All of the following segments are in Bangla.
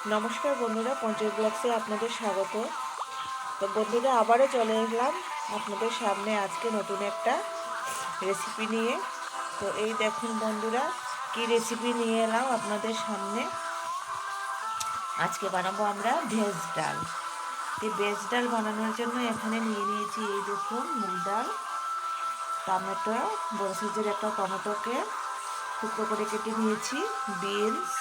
নমস্কার বন্ধুরা, পঞ্চায়েত ব্লগসে আপনাদের স্বাগত। তো বন্ধুরা, আবারও চলে এলাম আপনাদের সামনে আজকে নতুন একটা রেসিপি নিয়ে। তো এই দেখুন বন্ধুরা, কি রেসিপি নিয়ে এলাম আপনাদের সামনে। আজকে বানাবো আমরা ভেজ ডাল। এই ভেজ ডাল বানানোর জন্য এখানে নিয়ে নিয়েছি, এই দেখুন, মুগ ডাল, টমেটো, বড় সাইজের একটা টমেটোকে টুকরো করে কেটে নিয়েছি, বিনস,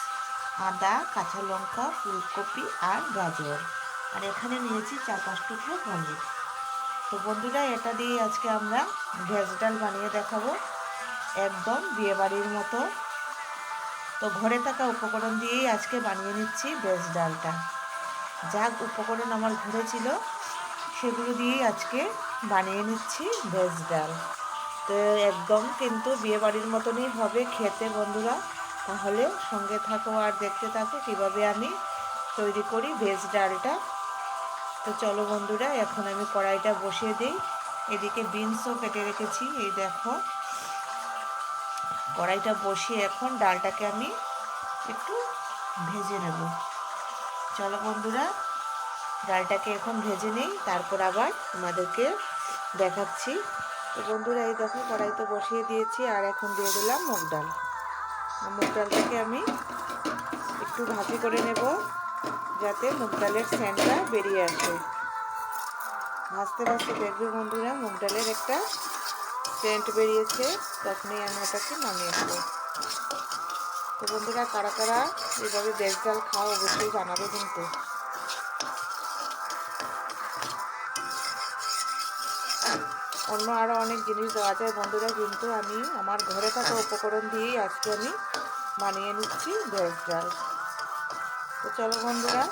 আদা, কাঁচা লঙ্কা, ফুলকপি আর গাজর, আর এখানে নিয়েছি 4-5 টুকরো পনির। তো বন্ধুরা, এটা দিয়ে আজকে আমরা ভেজ ডাল বানিয়ে দেখাবো, একদম বিয়েবাড়ির মতো। তো ঘরে থাকা উপকরণ দিয়েই আজকে বানিয়ে নিচ্ছি ভেজ ডালটা। যা উপকরণ আমার ঘরে ছিল সেগুলো দিয়েই আজকে বানিয়ে নিচ্ছি ভেজ ডাল। তো একদম কিন্তু বিয়েবাড়ির মতনই হবে খেতে বন্ধুরা। তাহলে সঙ্গে থাকো আর দেখতে থাকো কীভাবে আমি তৈরি করি ভেজ ডালটা। তো চলো বন্ধুরা, এখন আমি কড়াইটা বসিয়ে দিই। এদিকে বিনসও কেটে রেখেছি, এই দেখো। কড়াইটা বসিয়ে এখন ডালটাকে আমি একটু ভেজে নেব। চলো বন্ধুরা, ডালটাকে এখন ভেজে নিই, তারপর আবার তোমাদেরকে দেখাচ্ছি। তো বন্ধুরা, এই দেখো, কড়াই তো বসিয়ে দিয়েছি, আর এখন দিয়ে দিলাম মুগ ডাল। মুগ ডালটাকে আমি একটু ভাজি করে নেব, যাতে মুগ ডালের সেন্টটা বেরিয়ে আসে। ভাজতে ভাজতে দেখবে বন্ধুরা, মুগ ডালের একটা সেন্ট বেরিয়েছে, তখনই আমি ওটাকে নামিয়ে নেব। তো বন্ধুরা, কারা কারা এইভাবে ভেজ ডাল খাও অবশ্যই জানাবে কিন্তু। অন্য আরও অনেক জিনিস দেওয়া যায় বন্ধুরা, কিন্তু আমি আমার ঘরে থাকা উপকরণ দিয়েই আজকে আমি বানিয়ে নিচ্ছি ভেজ ডাল। তো চলো বন্ধুরা,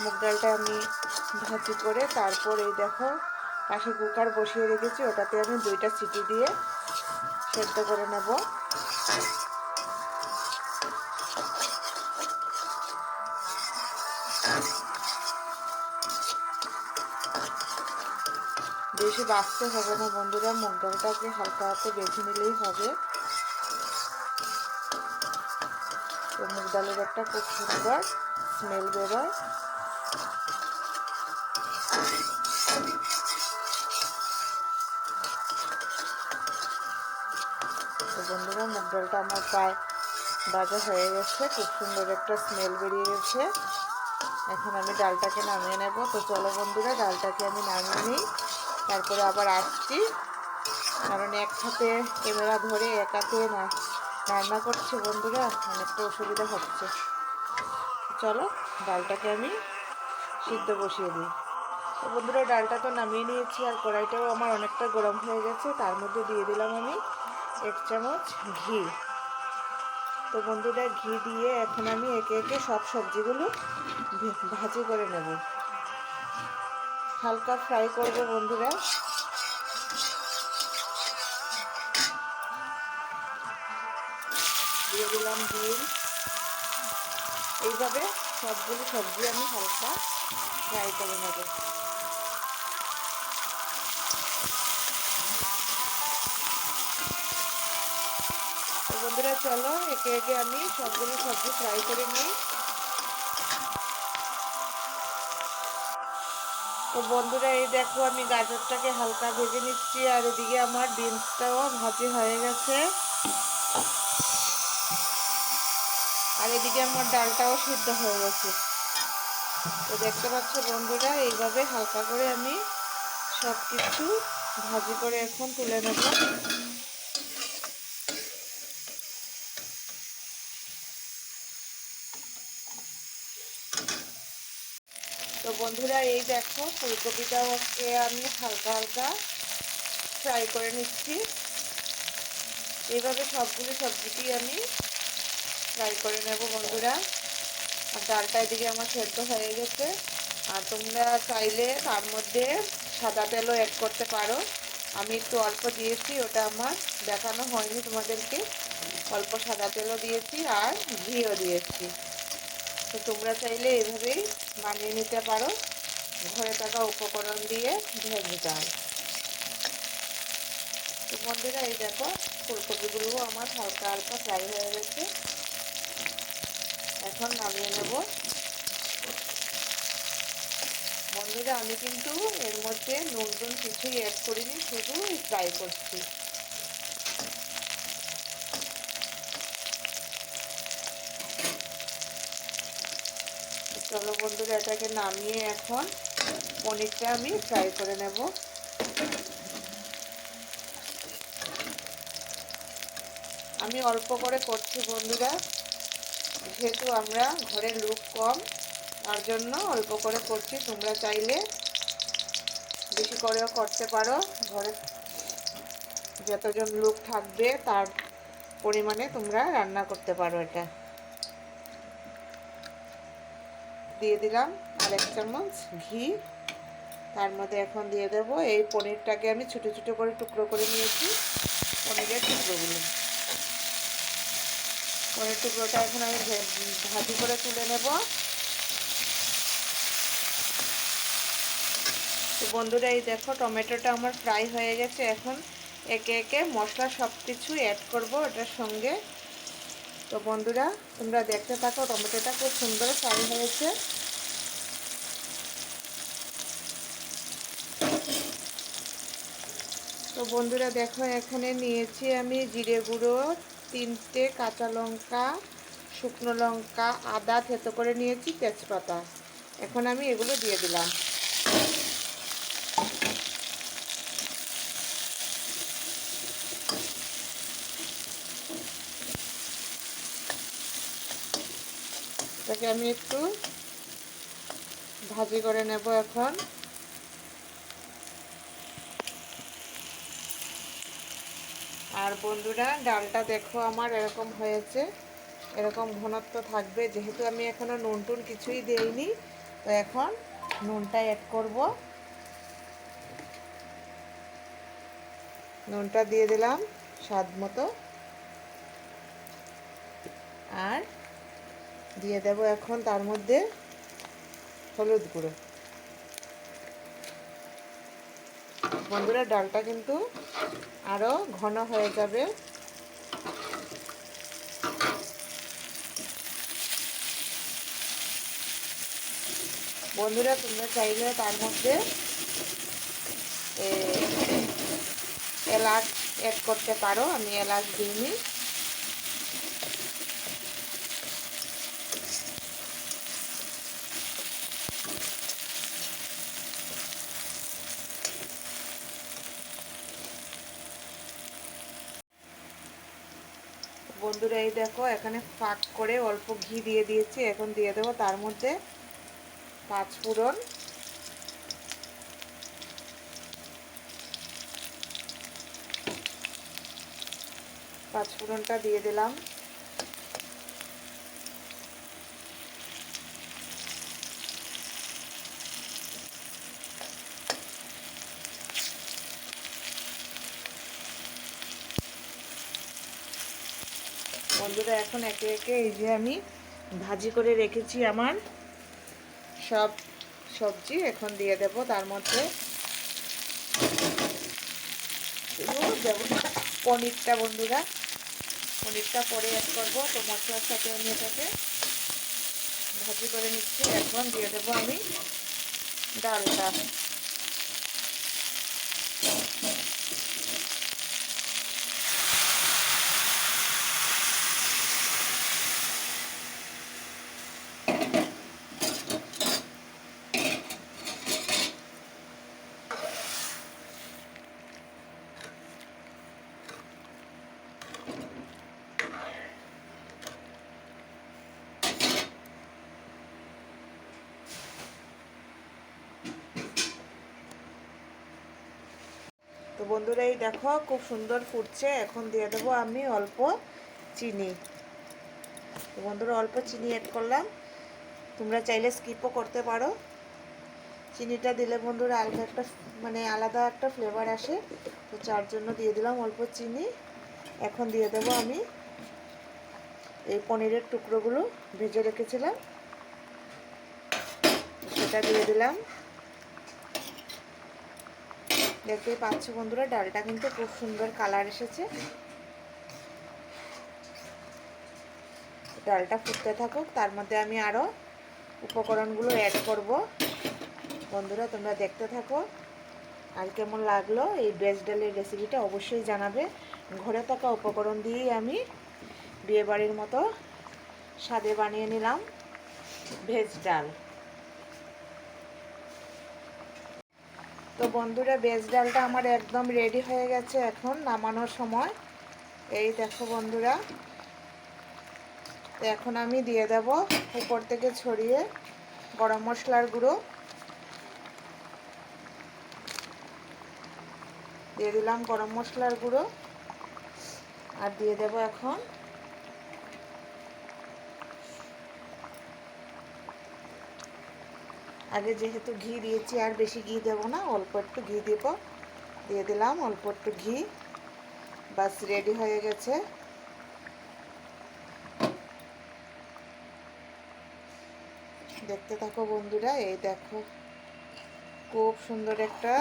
মুগ ডালটা আমি ভাজি করে তারপর এই দেখো পাশে কুকার বসিয়ে রেখেছি, ওটাতে আমি 2টা সিটি দিয়ে সেদ্ধ করে নেব। বেশি বাছতে হবে না বন্ধুরা, মুগ ডালটাকে হালকা হাতে বেছে নিলেই হবে। তো মুগ ডালের একটা খুব সুন্দর স্মেল বেরোয়। তো বন্ধুরা, মুগ ডালটা আমার প্রায় ভাজা হয়ে গেছে, খুব সুন্দর একটা স্মেল বেরিয়ে গেছে। এখন আমি ডালটাকে নামিয়ে নেব। তো চলো বন্ধুরা, ডালটাকে আমি নামিয়ে নিই, তারপরে আবার আসছি, কারণ এক হাতে ক্যামেরা ধরে এক হাতে রান্না করছে বন্ধুরা, অনেকটা অসুবিধা হচ্ছে। চলো ডালটাকে আমি সিদ্ধ বসিয়ে দিই। তো বন্ধুরা, ডালটা তো নামিয়ে নিয়েছি, আর কড়াইটাও আমার অনেকটা গরম হয়ে গেছে, তার মধ্যে দিয়ে দিলাম আমি 1 চামচ ঘি। তো বন্ধুরা, ঘি দিয়ে এখন আমি একে একে সব সবজিগুলো ভাজি করে নেব, হালকা ফ্রাই করব বন্ধুরা। দিয়ে দিলাম ডিম। এইভাবে সবগুলো সবজি আমি হালকা ফ্রাই করে নেব। তো বন্ধুরা, চলো একে একে আমি সবগুলো সবজি ফ্রাই করে নিই। তো বন্ধুরা, এই দেখো, আমি গাজরটাকে হালকা ভেজে নিচ্ছি, আর এদিকে আমার বিনসটাও ভাজি হয়ে গেছে, আর এদিকে আমার ডালটাও সিদ্ধ হয়ে গেছে। তো দেখতে পাচ্ছ বন্ধুরা, এইভাবে হালকা করে আমি সব কিছু ভাজি করে এখন তুলে নেব। তো বন্ধুরা, এই দেখো, ফুলকপিটাকে আমি হালকা হালকা ফ্রাই করে নিচ্ছি। এইভাবে সবগুলো সবজিটি আমি ফ্রাই করে নেব বন্ধুরা। আর ডালটা এদিকে আমার সেদ্ধ হয়ে গেছে। আর তোমরা চাইলে তার মধ্যে সাদা তেলও অ্যাড করতে পারো, আমি একটু অল্প দিয়েছি, ওটা আমার দেখানো হয়নি তোমাদেরকে। অল্প সাদা তেলও দিয়েছি আর ঘিও দিয়েছি। তো তোমরা চাইলে এভাবেই বানিয়ে নিতে পারো ঘরে থাকা উপকরণ দিয়ে ভেজ ডাল। তো বন্ধুরা, এই দেখো, ফুলকপিগুলো আমার হালকা হালকা ফ্রাই হয়ে গেছে। এখন নামিয়ে নেব। বন্ধুরা আমি কিন্তু এর মধ্যে নুন কিছুই অ্যাড করিনি, শুধু ফ্রাই করছি। চলো বন্ধুরা এটাকে নামিয়ে এখন পনিরটা আমি ফ্রাই করে নেব। আমি অল্প করে করছি বন্ধুরা, যেহেতু আমরা ঘরের লোক কম, তার জন্য অল্প করে করছি। তোমরা চাইলে বেশি করেও করতে পারো, ঘরে যতজন লোক থাকবে তার পরিমাণে তোমরা রান্না করতে পারো। এটা দিয়ে দিলাম আর 1 চামচ ঘি। তার মধ্যে এখন দিয়ে দেবো এই পনিরটাকে আমি ছোটো ছোটো করে টুকরো করে নিয়েছি। পনিরের টুকরোগুলো, পনির টুকরোটা এখন আমি ভাজি করে তুলে নেব। তো বন্ধুরা এই দেখো টমেটোটা আমার ফ্রাই হয়ে গেছে। এখন একে একে মশলা সব কিছু অ্যাড করব এটার সঙ্গে। তো বন্ধুরা তোমরা দেখতে থাকো, টমেটোটা খুব সুন্দর ফ্রাই হয়েছে। তো বন্ধুরা দেখো এখানে নিয়েছি আমি জিরে গুঁড়ো, 3টে কাঁচা লঙ্কা, শুকনো লঙ্কা, আদা থেতো করে নিয়েছি, তেজপাতা। এখন আমি এগুলো দিয়ে দিলাম। এটাকে আমি একটু ভাজি করে নেব এখন। আর বন্ধুরা ডালটা দেখো আমার এরকম হয়েছে, এরকম ঘনত্ব থাকবে। যেহেতু আমি এখনো নুন টুন কিছুই দেইনি, তো এখন নুনটা অ্যাড করব। নুনটা দিয়ে দিলাম স্বাদ মতো, আর দিয়ে দেব এখন তার মধ্যে হলুদ গুঁড়ো। বন্ধুরা ডালটা কিন্তু আরও ঘন হয়ে যাবে। বন্ধুরা তোমরা চাইলে তার মধ্যে এলাচ অ্যাড করতে পারো, আমি এলাচ দিইনি। বন্ধুরা এই দেখো এখানে ফাঁক করে অল্প ঘি দিয়ে দিয়েছি। এখন দিয়ে দেবো তার মধ্যে 5 ফোড়ন, পাঁচফোড়নটা দিয়ে দিলাম। বন্ধুরা এখন একে একে এই যে আমি ভাজি করে রেখেছি আমার সব সবজি, এখন দিয়ে দেব তার মধ্যে। দেব পনিরটা। বন্ধুরা পনিরটা পরে অ্যাড করবো। তো মশলার সাথে আমি এটাকে ভাজি করে নিচ্ছি। এখন দিয়ে দেবো আমি ডালটা। তো বন্ধুরা এই দেখো খুব সুন্দর ফুটছে। এখন দিয়ে দেবো আমি অল্প চিনি। তো বন্ধুরা অল্প চিনি অ্যাড করলাম, তোমরা চাইলে স্কিপও করতে পারো। চিনিটা দিলে বন্ধুরা আলাদা একটা আলাদা একটা ফ্লেভার আসে, তো যার জন্য দিয়ে দিলাম অল্প চিনি। এখন দিয়ে দেবো আমি এই পনিরের টুকরোগুলো ভেজে রেখেছিলাম, সেটা দিয়ে দিলাম। দেখতেই পাচ্ছ বন্ধুরা ডালটা কিন্তু খুব সুন্দর কালার এসেছে। ডালটা ফুটতে থাকুক, তার মধ্যে আমি আরও উপকরণগুলো অ্যাড করব। বন্ধুরা তোমরা দেখতে থাকো। আর কেমন লাগলো এই ভেজ ডালের রেসিপিটা অবশ্যই জানাবে। ঘরে থাকা উপকরণ দিয়েই আমি বিয়েবাড়ির মতো স্বাদে বানিয়ে নিলাম ভেজ ডাল। তো বন্ধুরা ভেজ ডালটা আমার একদম রেডি হয়ে গেছে, এখন নামানোর সময়। এই দেখো বন্ধুরা, তো এখন আমি দিয়ে দেব উপর থেকে ছড়িয়ে গরম মশলার গুঁড়ো দিয়ে দিলাম, গরম মশলার গুঁড়ো। আর দিয়ে দেব এখন আগে যেহেতু ঘি দিয়েছি আর বেশি ঘি দেবো না, অল্প একটু ঘি দেব। দিয়ে দিলাম অল্প একটু ঘি। বাস রেডি হয়ে গেছে। দেখতে থাকো বন্ধুরা। এই দেখো খুব সুন্দর একটা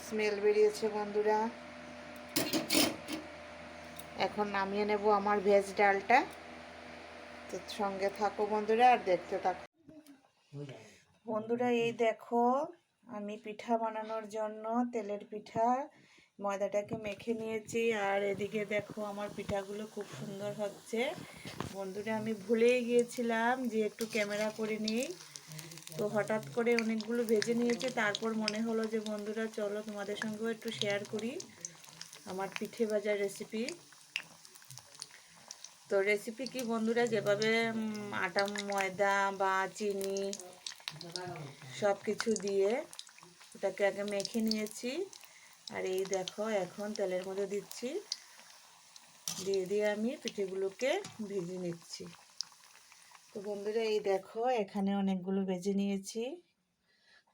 স্মেল বেরিয়েছে বন্ধুরা। এখন নামিয়ে নেব আমার ভেজ ডালটা। তো সঙ্গে থাকো বন্ধুরা আর দেখতে থাকো বন্ধুরা। এই দেখো আমি পিঠা বানানোর জন্য তেলের পিঠা ময়দাটাকে মেখে নিয়েছি। আর এদিকে দেখো আমার পিঠাগুলো খুব সুন্দর হচ্ছে বন্ধুরা। আমি ভুলেই গিয়েছিলাম যে একটু ক্যামেরা করে নিই, তো হঠাৎ করে অনেকগুলো ভেজে নিয়েছি। তারপর মনে হলো যে বন্ধুরা চলো তোমাদের সঙ্গেও একটু শেয়ার করি আমার পিঠে ভাজার রেসিপি। তো রেসিপি কি বন্ধুরা, যেভাবে আটা ময়দা বা চিনি সব কিছু দিয়ে ওটাকে আগে মেখে নিয়েছি। আর এই দেখো এখন তেলের মধ্যে দিচ্ছি, দিয়ে দিয়ে আমি পিঠেগুলোকে ভেজে নিচ্ছি। তো বন্ধুরা এই দেখো এখানে অনেকগুলো ভেজে নিয়েছি।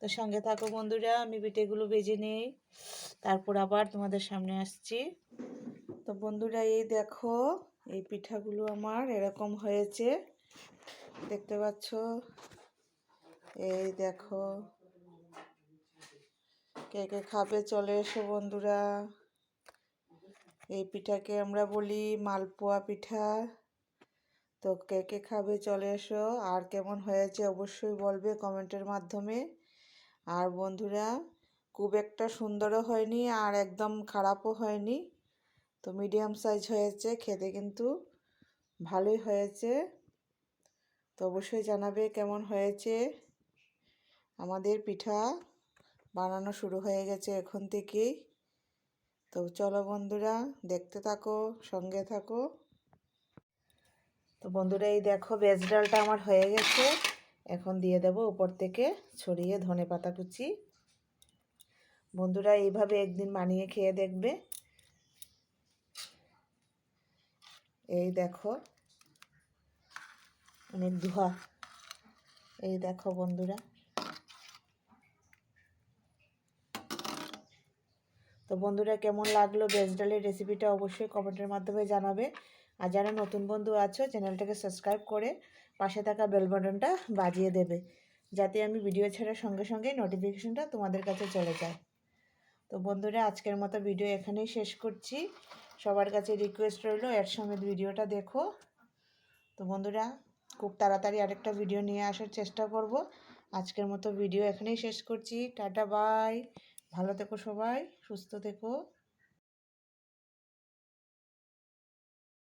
তো সঙ্গে থাকো বন্ধুরা, আমি পিঠেগুলো ভেজে নেই, তারপর আবার তোমাদের সামনে আসছি। তো বন্ধুরা এই দেখো এই পিঠাগুলো আমার এরকম হয়েছে, দেখতে পাচ্ছ। এই দেখো কে কে খাবে চলে এসো বন্ধুরা। এই পিঠাকে আমরা বলি মালপোয়া পিঠা। তো কে কে খাবে চলে এসো। আর কেমন হয়েছে অবশ্যই বলবে কমেন্টের মাধ্যমে। আর বন্ধুরা খুব একটা সুন্দরও হয়নি আর একদম খারাপও হয়নি, তো মিডিয়াম সাইজ হয়েছে, খেতে কিন্তু ভালোই হয়েছে। তো অবশ্যই জানাবে কেমন হয়েছে। আমাদের পিঠা বানানো শুরু হয়ে গেছে এখন থেকেই। তো চলো বন্ধুরা দেখতে থাকো, সঙ্গে থাকো। তো বন্ধুরা এই দেখো ভেজ ডালটা আমার হয়ে গেছে, এখন দিয়ে দেব উপর থেকে ছড়িয়ে ধনেপাতা কুচি। বন্ধুরা এইভাবে একদিন বানিয়ে খেয়ে দেখবে। এই দেখো অনেক ধোয়া। এই দেখো বন্ধুরা। তো বন্ধুরা কেমন লাগলো ভেজ ডালের রেসিপিটা অবশ্যই কমেন্টের মাধ্যমে জানাবে। আর যারা নতুন বন্ধু আছো চ্যানেলটাকে সাবস্ক্রাইব করে পাশে থাকা বেল বাটনটা বাজিয়ে দেবে, যাতে আমি ভিডিও ছাড়ার সঙ্গে সঙ্গেই নোটিফিকেশনটা তোমাদের কাছে চলে যায়। তো বন্ধুরা আজকের মতো ভিডিও এখানেই শেষ করছি। সবার কাছে রিকোয়েস্ট রইল এর সমেত ভিডিওটা দেখো। তো বন্ধুরা খুব তাড়াতাড়ি আরেকটা ভিডিও নিয়ে আসার চেষ্টা করব। আজকের মতো ভিডিও এখানেই শেষ করছি। Tata bye. ভালো থেকো সবাই, সুস্থ থেকো।